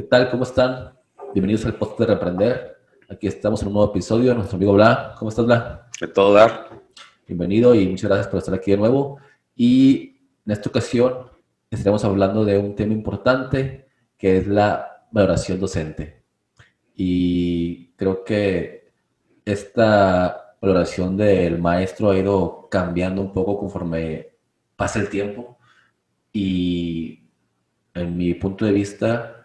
¿Qué tal? ¿Cómo están? Bienvenidos al podcast de Reaprender. Aquí estamos en un nuevo episodio de nuestro amigo Bla. ¿Cómo estás, Bla? De todo dar. Bienvenido y muchas gracias por estar aquí de nuevo. Y en esta ocasión estaremos hablando de un tema importante que es la valoración docente. Y creo que esta valoración del maestro ha ido cambiando un poco conforme pasa el tiempo. Y en mi punto de vista,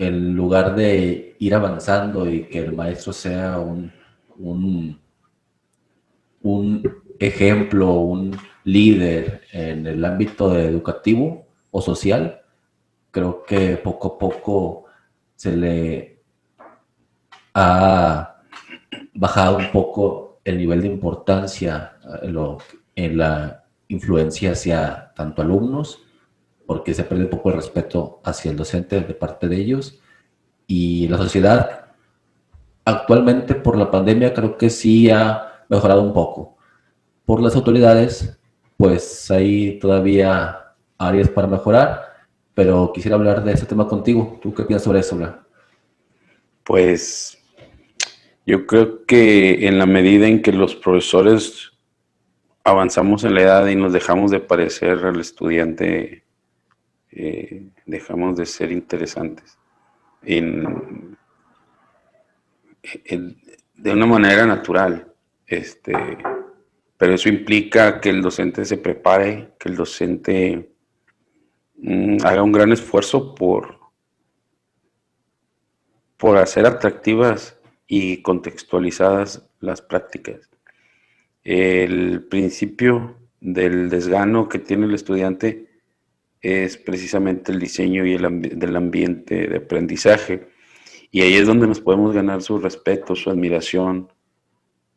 en lugar de ir avanzando y que el maestro sea un, un ejemplo, un líder en el ámbito educativo o social, creo que poco a poco se le ha bajado un poco el nivel de importancia en la influencia hacia tanto alumnos, porque se pierde un poco el respeto hacia el docente de parte de ellos. Y la sociedad actualmente por la pandemia creo que sí ha mejorado un poco. Por las autoridades, pues hay todavía áreas para mejorar, pero quisiera hablar de ese tema contigo. ¿Tú qué piensas sobre eso, Bla? Pues yo creo que en la medida en que los profesores avanzamos en la edad y nos dejamos de parecer al estudiante, dejamos de ser interesantes en, de una manera natural. Pero eso implica que el docente se prepare, que el docente haga un gran esfuerzo por hacer atractivas y contextualizadas las prácticas. El principio del desgano que tiene el estudiante es precisamente el diseño y del ambiente de aprendizaje. Y ahí es donde nos podemos ganar su respeto, su admiración,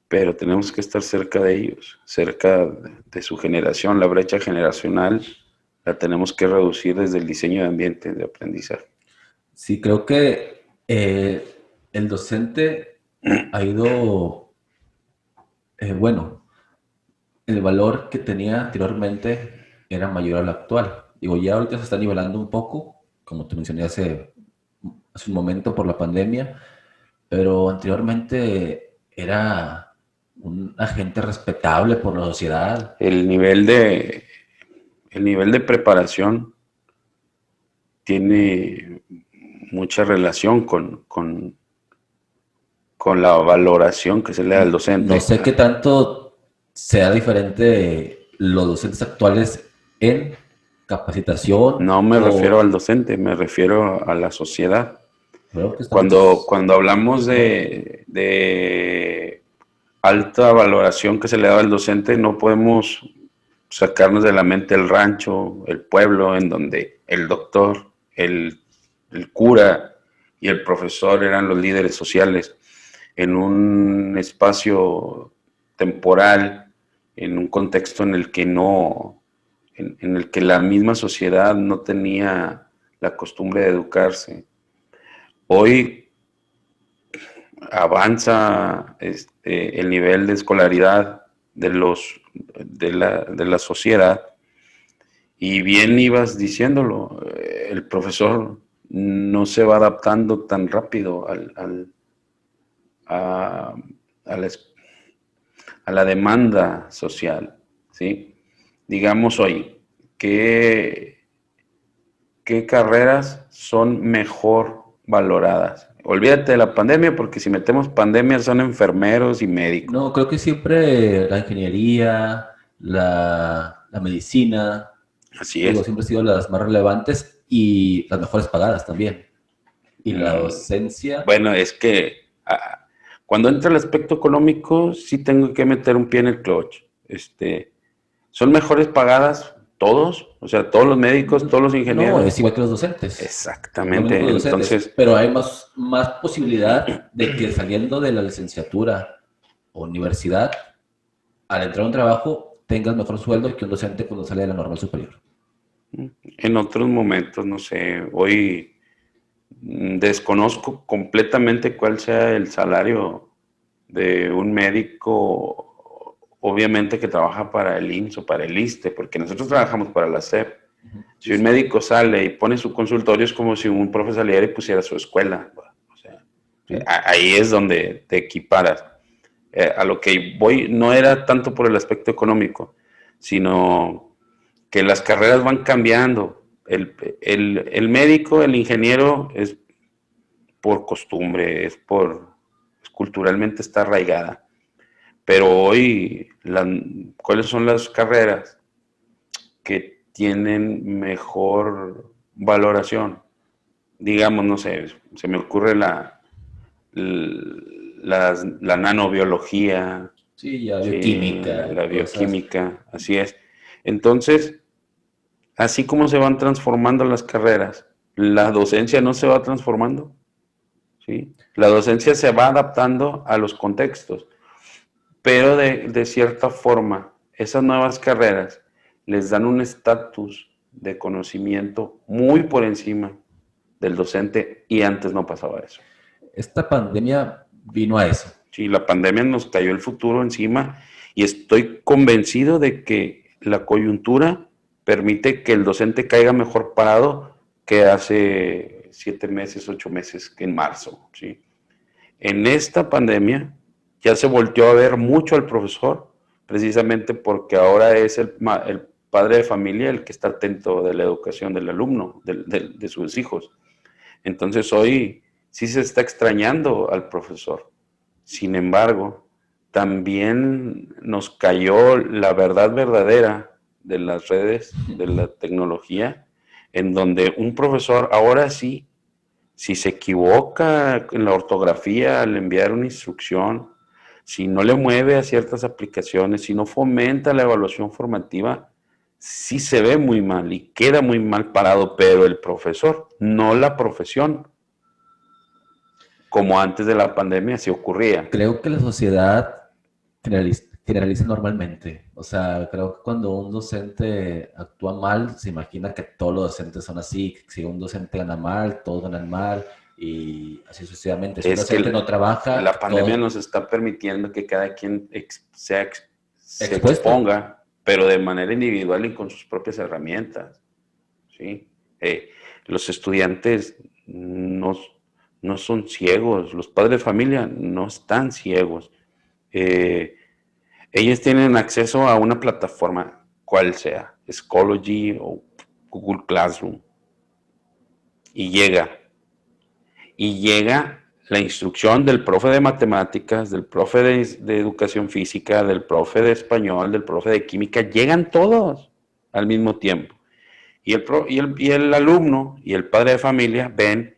pero tenemos que estar cerca de ellos, cerca de su generación. La brecha generacional la tenemos que reducir desde el diseño de ambiente de aprendizaje. Sí, creo que el docente ha ido, bueno, el valor que tenía anteriormente era mayor al actual. Digo, ya ahorita se está nivelando un poco, como te mencioné hace un momento por la pandemia, pero anteriormente era un agente respetable por la sociedad. El nivel de, el nivel de preparación tiene mucha relación con la valoración que se le da al No docente. sé qué tanto sea diferente los docentes actuales en capacitación No me refiero o al docente, me refiero a la sociedad. creo que Cuando, estamos... cuando hablamos de alta valoración que se le da al docente, no podemos sacarnos de la mente el rancho, el pueblo, en donde el doctor, el cura y el profesor eran los líderes sociales, en un espacio temporal, en un contexto en el que no, en el que la misma sociedad no tenía la costumbre de educarse. Hoy avanza el nivel de escolaridad de la sociedad y bien ibas diciéndolo, el profesor no se va adaptando tan rápido a, a la, a la demanda social, ¿sí? Digamos hoy, ¿qué carreras son mejor valoradas? Olvídate de la pandemia, porque si metemos pandemia son enfermeros y médicos. No, creo que siempre la ingeniería, la medicina, Así digo, es. siempre han sido las más relevantes y las mejores pagadas también. Y la docencia, Bueno, es que cuando entra el aspecto económico, sí tengo que meter un pie en el clutch. ¿Son mejores pagadas todos? O sea, todos los médicos, todos los no, ingenieros. es igual que los docentes. Lo mismo Exactamente. que los docentes, Entonces, pero hay más posibilidad de que saliendo de la licenciatura o universidad, al entrar a un trabajo, tengas mejor sueldo que un docente cuando sale de la normal superior. en otros momentos, no sé, hoy desconozco completamente cuál sea el salario de un médico, obviamente que trabaja para el IMSS o para el ISSSTE, porque nosotros trabajamos para la SEP. Si un médico sale y pone su consultorio, es como si un profe saliera y pusiera su escuela. O sea, Sí. ahí es donde te equiparas. A lo que voy no era tanto por el aspecto económico, sino que las carreras van cambiando. El médico, el ingeniero es por costumbre, culturalmente está arraigada. Pero hoy, ¿cuáles son las carreras que tienen mejor valoración? Digamos, no sé, se me ocurre la nanobiología, Sí, ya sí, bioquímica, la cosas. bioquímica, así es. Entonces, así como se van transformando las carreras, la docencia no se va transformando, ¿sí? La docencia se va adaptando a los contextos, pero de cierta forma, esas nuevas carreras les dan un estatus de conocimiento muy por encima del docente y antes no pasaba eso. Esta pandemia vino a eso. Sí, la pandemia nos cayó el futuro encima y estoy convencido de que la coyuntura permite que el docente caiga mejor parado que hace 7 meses, 8 meses, que en marzo. ¿Sí? En esta pandemia ya se volteó a ver mucho al profesor, precisamente porque ahora es el padre de familia el que está atento de la educación del alumno, de sus hijos. Entonces hoy sí se está extrañando al profesor. Sin embargo, también nos cayó la verdad verdadera de las redes, de la tecnología, en donde un profesor ahora sí, si se equivoca en la ortografía al enviar una instrucción, si no le mueve a ciertas aplicaciones, si no fomenta la evaluación formativa, sí se ve muy mal y queda muy mal parado, pero el profesor, no la profesión, como antes de la pandemia se ocurría. Creo que la sociedad generaliza normalmente. O sea, creo que cuando un docente actúa mal, se imagina que todos los docentes son así, que si un docente gana mal, todos ganan mal y así sucesivamente. Si un Es que docente no trabaja, la pandemia todo nos está permitiendo que cada quien se expuesto. exponga, pero de manera individual y con sus propias herramientas. ¿Sí? Los estudiantes no son ciegos, los padres de familia no están ciegos. Eh, Ellos tienen acceso a una plataforma, cual sea, Schoology o Google Classroom, y llega la instrucción del profe de matemáticas, del profe de educación física, del profe de español, del profe de química, llegan todos al mismo tiempo. Y el alumno y el padre de familia ven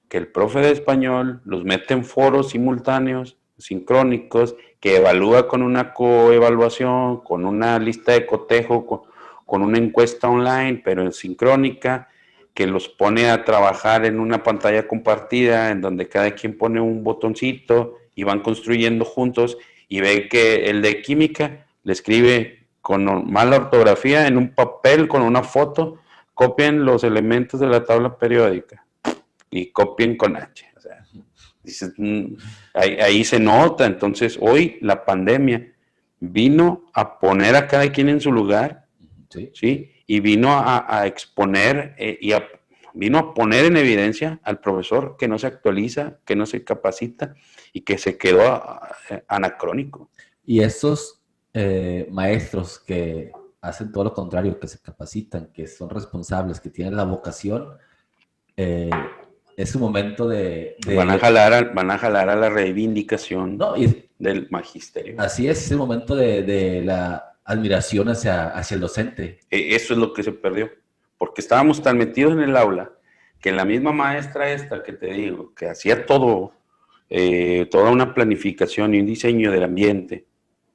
que el profe de español los mete en foros simultáneos, sincrónicos, que evalúa con una coevaluación, con una lista de cotejo, con una encuesta online, pero en sincrónica, que los pone a trabajar en una pantalla compartida, en donde cada quien pone un botoncito y van construyendo juntos, y ve que el de química le escribe con mala ortografía en un papel con una foto, copien los elementos de la tabla periódica y copien con H. O sea, dices, ahí se nota. Entonces, hoy la pandemia vino a poner a cada quien en su lugar, ¿Sí? ¿sí? Y vino a exponer vino a poner en evidencia al profesor que no se actualiza, que no se capacita y que se quedó anacrónico. Y estos maestros que hacen todo lo contrario, que se capacitan, que son responsables, que tienen la vocación, es su momento Van a jalar a la reivindicación no, y del magisterio. así es el momento de la admiración hacia el docente. Eso es lo que se perdió, porque estábamos tan metidos en el aula que la misma maestra esta que te digo, que hacía todo, toda una planificación y un diseño del ambiente,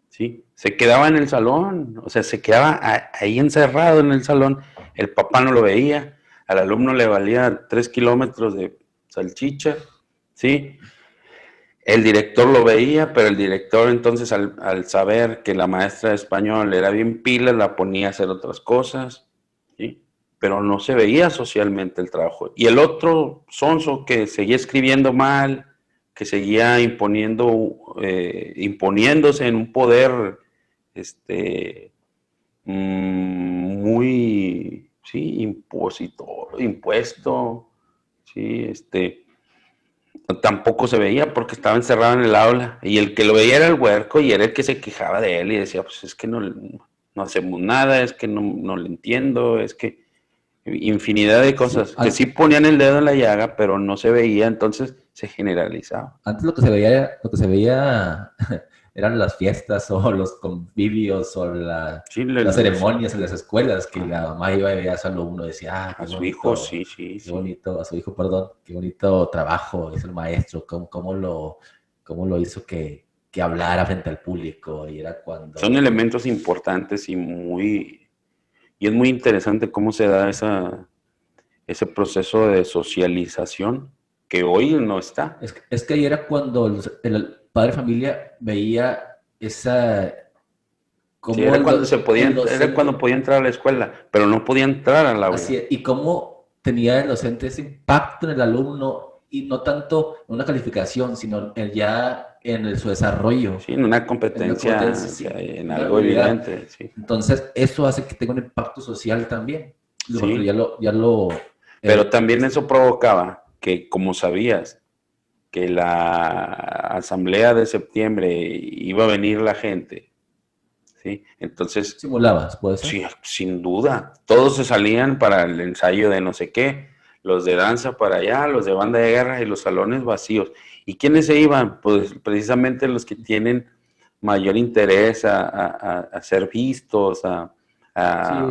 ¿sí? Se quedaba en el salón, o sea, se quedaba ahí encerrado en el salón, el papá no lo veía, al alumno le valía 3 kilómetros de salchicha, ¿sí? El director lo veía, pero el director entonces al saber que la maestra de español era bien pila, la ponía a hacer otras cosas, ¿sí? Pero no se veía socialmente el trabajo. Y el otro sonso que seguía escribiendo mal, que seguía imponiéndose en un poder muy sí, impuesto, sí, tampoco se veía porque estaba encerrado en el aula y el que lo veía era el huerco y era el que se quejaba de él y decía, pues es que no hacemos nada, es que no le entiendo, es que infinidad de Sí, cosas que sí ponían el dedo en la llaga, pero no se veía, entonces se generalizaba. antes lo que se veía eran las fiestas o los convivios o Sí, las ceremonias en las escuelas, que ajá, la mamá iba y veía a su alumno y decía, a su hijo, sí, sí, qué sí. bonito, a su hijo, perdón, qué bonito trabajo hizo el maestro, cómo lo hizo que hablara frente al público. Y era Son cuando, elementos importantes y es muy interesante cómo se da ese proceso de socialización que hoy no está. es que ahí era cuando el padre de familia veía esa, Sí, cómo el era cuando docente. podía entrar a la escuela, pero no podía entrar al Así aula. es. Y cómo tenía el docente ese impacto en el alumno, y no tanto en una calificación, sino ya en su desarrollo, Sí, en una en la competencia, competencia, o sea, sí, en una algo habilidad. evidente, sí. Entonces, eso hace que tenga un impacto social también, porque Sí, ya lo pero también tuviste. eso provocaba que, como sabías, que la asamblea de septiembre iba a venir la gente, ¿sí? Entonces, Simulabas, puede ser. sí, sin duda, todos se salían para el ensayo de no sé qué, los de danza para allá, los de banda de guerra y los salones vacíos. ¿Y quiénes se iban? Pues precisamente los que tienen mayor interés a ser vistos, Sí, a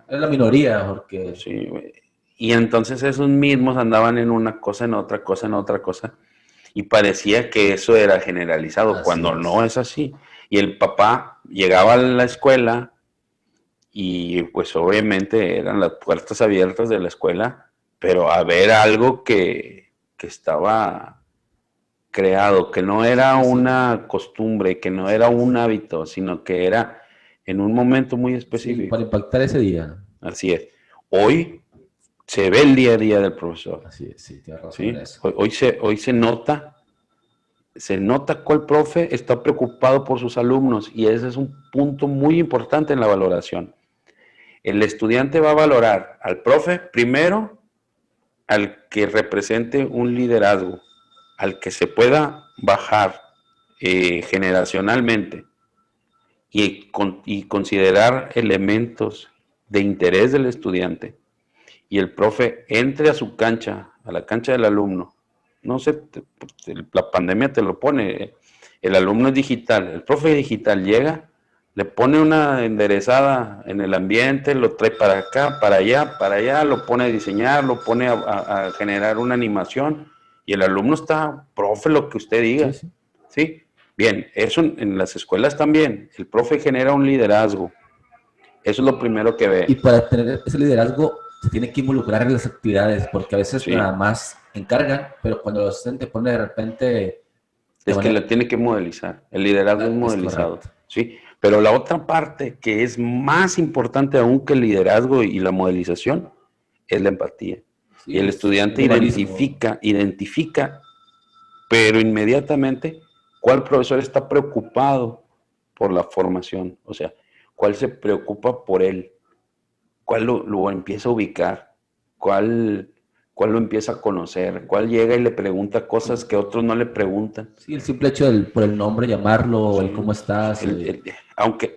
es la minoría, porque sí, y entonces esos mismos andaban en una cosa, en otra cosa, en otra cosa, y parecía que eso era generalizado, así cuando no es. es así. Y el papá llegaba a la escuela y pues obviamente eran las puertas abiertas de la escuela, pero a ver algo que estaba creado, que no era Sí, sí, una costumbre, que no era un hábito, sino que era en un momento muy sí, para específico. impactar ese día, ¿no? Así es. Hoy se ve el día a día del profesor, Así es, sí, tienes razón en ¿sí? eso. Hoy se nota cuál profe está preocupado por sus alumnos y ese es un punto muy importante en la valoración. El estudiante va a valorar al profe primero, al que represente un liderazgo, al que se pueda bajar generacionalmente y considerar elementos de interés del estudiante y el profe entre a su cancha, a la cancha del alumno. No sé, la pandemia te lo pone. El alumno es digital, el profe digital llega, le pone una enderezada en el ambiente, lo trae para acá, para allá, lo pone a diseñar, lo pone a generar una animación y el alumno está, profe, lo que usted Sí, diga. sí. ¿Sí? Bien, eso en las escuelas también. El profe genera un liderazgo. Eso es lo primero que Y ve. para tener ese liderazgo se tiene que involucrar en las actividades, porque a veces Sí, nada más encargan, pero cuando el docente pone de repente de es que manera... la tiene que modelizar. El liderazgo es Es modelizado, correcto. ¿sí? Pero la otra parte que es más importante aún que el liderazgo y la modelización es la empatía. Y Sí, el es estudiante el humanismo. identifica, pero inmediatamente cuál profesor está preocupado por la formación, o sea, cuál se preocupa por él, cuál lo empieza a ubicar, cuál, cuál lo empieza a conocer, cuál llega y le pregunta cosas que otros no le preguntan. Sí, el simple hecho por el nombre llamarlo, el cómo Sí, estás.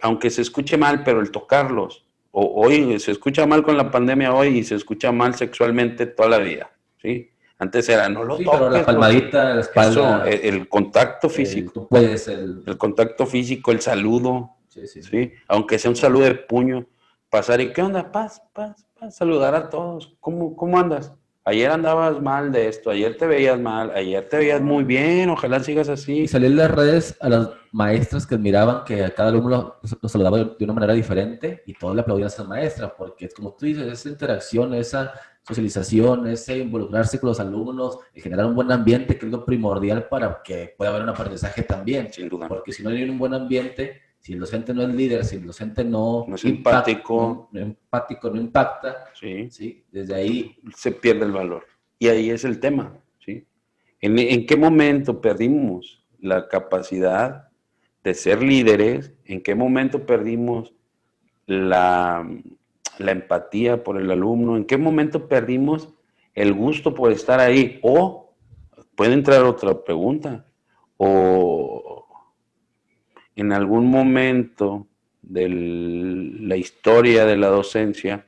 aunque se escuche mal, pero el tocarlos. Hoy se escucha mal con la pandemia hoy y se escucha mal sexualmente toda la vida, ¿sí? Antes era, no lo Sí, pero la toques porque palmadita en la eso, espalda, el contacto tú físico, puedes, el contacto físico, el saludo, sí, sí. ¿sí? Aunque sea un saludo de puño, pasar y ¿qué onda? Paz, paz, paz, saludar a todos. ¿Cómo andas? Ayer andabas mal de esto, ayer te veías mal, ayer te veías muy bien, ojalá sigas Y así. salí en las redes a las maestras que admiraban que a cada alumno lo saludaba de una manera diferente, y todos le aplaudían a esa maestra, porque como tú dices, esa interacción, esa socialización, ese involucrarse con los alumnos y generar un buen ambiente, que es lo primordial para que pueda haber un aprendizaje también. Sin duda. Porque si no hay un buen ambiente, si el docente no es líder, si el docente No es empático, no empático, no impacta, ¿sí? ¿sí? Desde ahí, Se pierde el valor. Y ahí es el tema, ¿sí? ¿En qué momento perdimos la capacidad de ser líderes? ¿En qué momento perdimos la, la empatía por el alumno? ¿En qué momento perdimos el gusto por estar ahí? O puede entrar otra pregunta. O en algún momento de la historia de la docencia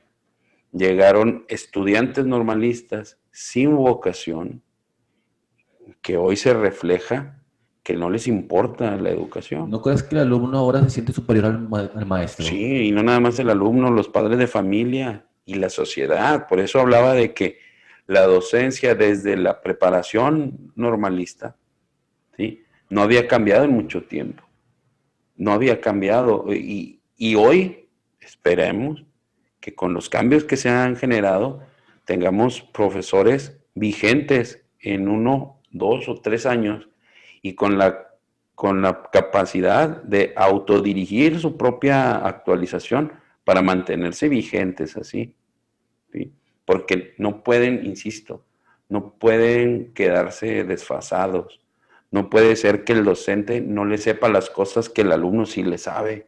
llegaron estudiantes normalistas sin vocación, que hoy se refleja que no les importa la educación. ¿No crees que el alumno ahora se siente superior al maestro? Sí, y no nada más el alumno, los padres de familia y la sociedad. Por eso hablaba de que la docencia desde la preparación normalista, ¿sí?, no había cambiado en mucho tiempo. No había cambiado. Y hoy esperemos que con los cambios que se han generado tengamos profesores vigentes en 1, 2 o 3 años y con la capacidad de autodirigir su propia actualización para mantenerse vigentes así, ¿sí? Porque no pueden, insisto, no pueden quedarse desfasados. No puede ser que el docente no le sepa las cosas que el alumno sí le sabe.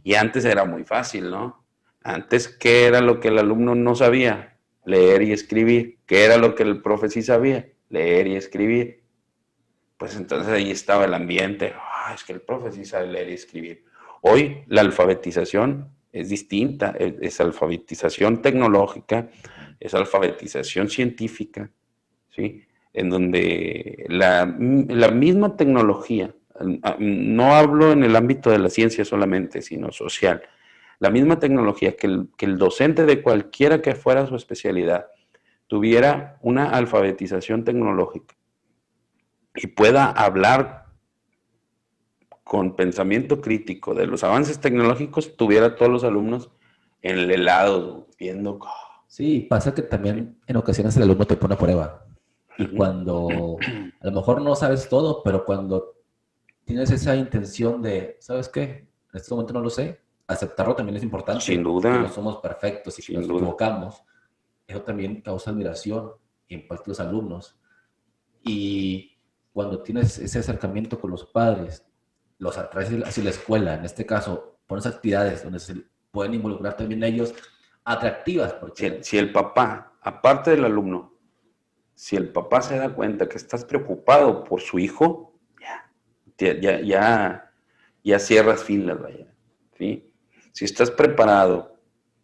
Y antes era muy fácil, ¿no? Antes, ¿qué era lo que el alumno no sabía? Leer y escribir. ¿Qué era lo que el profe sí sabía? Leer y escribir. Pues entonces ahí estaba el ambiente. Es que el profe sí sabe leer y escribir. Hoy la alfabetización es distinta. Es alfabetización tecnológica, es alfabetización científica, ¿sí? En donde la misma tecnología, no hablo en el ámbito de la ciencia solamente, sino social, la misma tecnología que el docente de cualquiera que fuera su especialidad tuviera una alfabetización tecnológica y pueda hablar con pensamiento crítico de los avances tecnológicos, tuviera a todos los alumnos en el helado, viendo. Sí, pasa que también en ocasiones el alumno te pone a prueba. Y cuando a lo mejor no sabes todo, pero cuando tienes esa intención de, ¿sabes qué? En este momento no lo sé, aceptarlo también es Sin importante, que no duda, somos perfectos y que sin nos duda. equivocamos. Eso también causa admiración y impacta a los alumnos. Y cuando tienes ese acercamiento con los padres, los atraes hacia la escuela, en este caso, pones actividades donde se pueden involucrar también ellos, atractivas, porque Si el papá, aparte del alumno, si el papá se da cuenta que estás preocupado por su hijo, ya cierras filas, vaya, ¿sí? Si estás preparado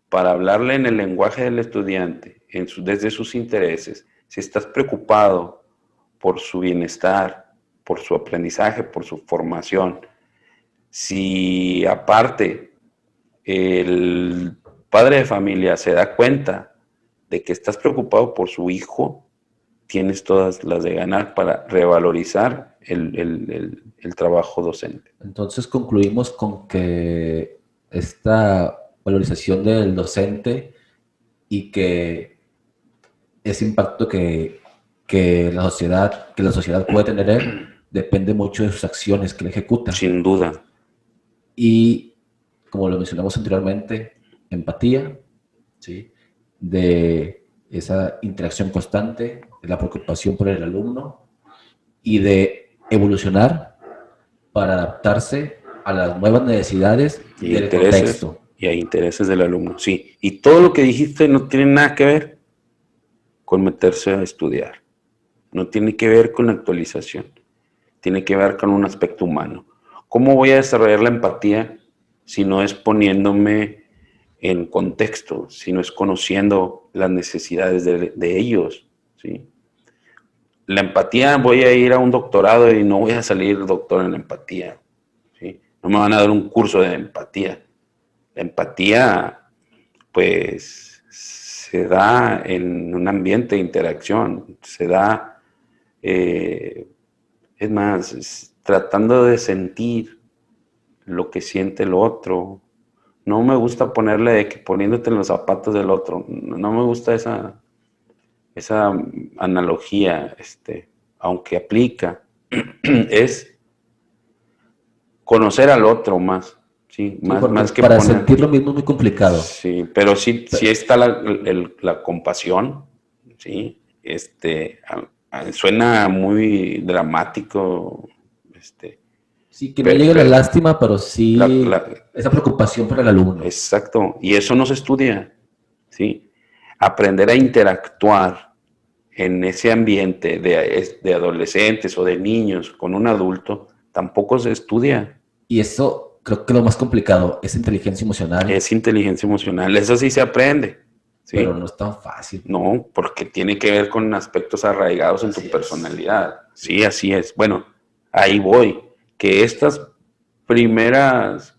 para hablarle en el lenguaje del estudiante, desde sus intereses, si estás preocupado por su bienestar, por su aprendizaje, por su formación, si aparte el padre de familia se da cuenta de que estás preocupado por su hijo, tienes todas las de ganar para revalorizar el trabajo docente. entonces concluimos con que esta valorización del docente y que ese impacto que la sociedad puede tener él, depende mucho de sus acciones que él ejecuta. Sin duda. Y como lo mencionamos anteriormente, empatía, ¿sí?, de esa interacción constante, de la preocupación por el alumno y de evolucionar para adaptarse a las nuevas necesidades Y del intereses, contexto. y a intereses del alumno, sí. Y todo lo que dijiste no tiene nada que ver con meterse a estudiar. No tiene que ver con la actualización. Tiene que ver con un aspecto humano. ¿Cómo voy a desarrollar la empatía si no es poniéndome en contexto, si no es conociendo las necesidades de ellos, ¿sí? La empatía, voy a ir a un doctorado y no voy a salir doctor en empatía, ¿sí? No me van a dar un curso de empatía. La empatía, pues, se da en un ambiente de interacción, se da, es más, tratando de sentir lo que siente el otro. No me gusta ponerle de que poniéndote en los zapatos del otro. No me gusta esa analogía, aunque aplica. Es conocer al otro más, ¿sí? Sí, porque Más que para poner. sentir lo mismo es muy complicado. Sí, pero sí está la compasión, ¿sí? Suena muy dramático, Sí, que no pero, llegue la pero lástima, pero la, sí la, esa preocupación por el alumno. exacto, y eso no se estudia. ¿sí? Aprender a interactuar en ese ambiente de adolescentes o de niños con un adulto tampoco se estudia. Y eso creo que lo más complicado es inteligencia emocional, Es inteligencia emocional, eso sí se aprende, pero ¿sí? no es tan fácil. No, porque tiene que ver con aspectos arraigados en tu Así es. personalidad. Sí, así es. Bueno, ahí voy. Que estas primeras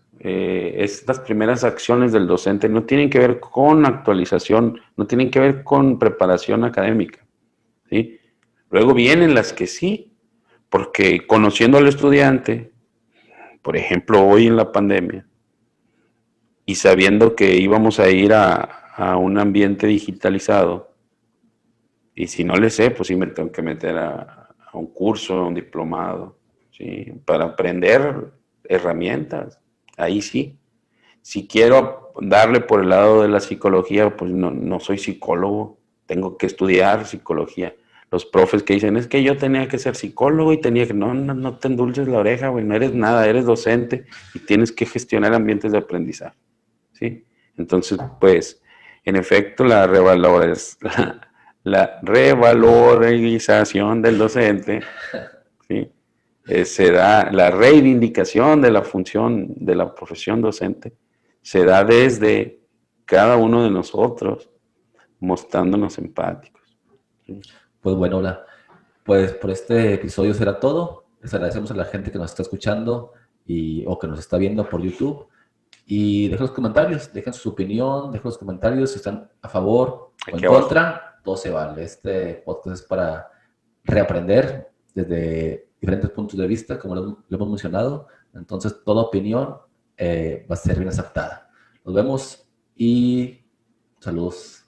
acciones del docente no tienen que ver con actualización, no tienen que ver con preparación académica, ¿sí? Luego vienen las que sí, porque conociendo al estudiante, por ejemplo, hoy en la pandemia, y sabiendo que íbamos a ir a un ambiente digitalizado, y si no le sé, pues sí me tengo que meter a un curso, a un diplomado, ¿sí? Para aprender herramientas. Ahí sí. Si quiero darle por el lado de la psicología, pues no soy psicólogo, tengo que estudiar psicología. Los profes que dicen, es que yo tenía que ser psicólogo y tenía que, no te endulces la oreja, güey, no eres nada, eres docente y tienes que gestionar ambientes de aprendizaje, ¿sí? Entonces, pues, en efecto, la revalorización del docente, ¿sí? Se da la reivindicación de la función de la profesión docente, se da desde cada uno de nosotros mostrándonos empáticos, ¿sí? Pues bueno, Ola, pues por este episodio será todo. Les agradecemos a la gente que nos está escuchando o que nos está viendo por YouTube. Y dejen los comentarios, dejen su opinión, dejen los comentarios si están a favor o en Aquí abajo. contra. Todo se vale. Este podcast es para reaprender desde diferentes puntos de vista, como lo hemos mencionado. Entonces, toda opinión va a ser bien aceptada. Nos vemos y saludos.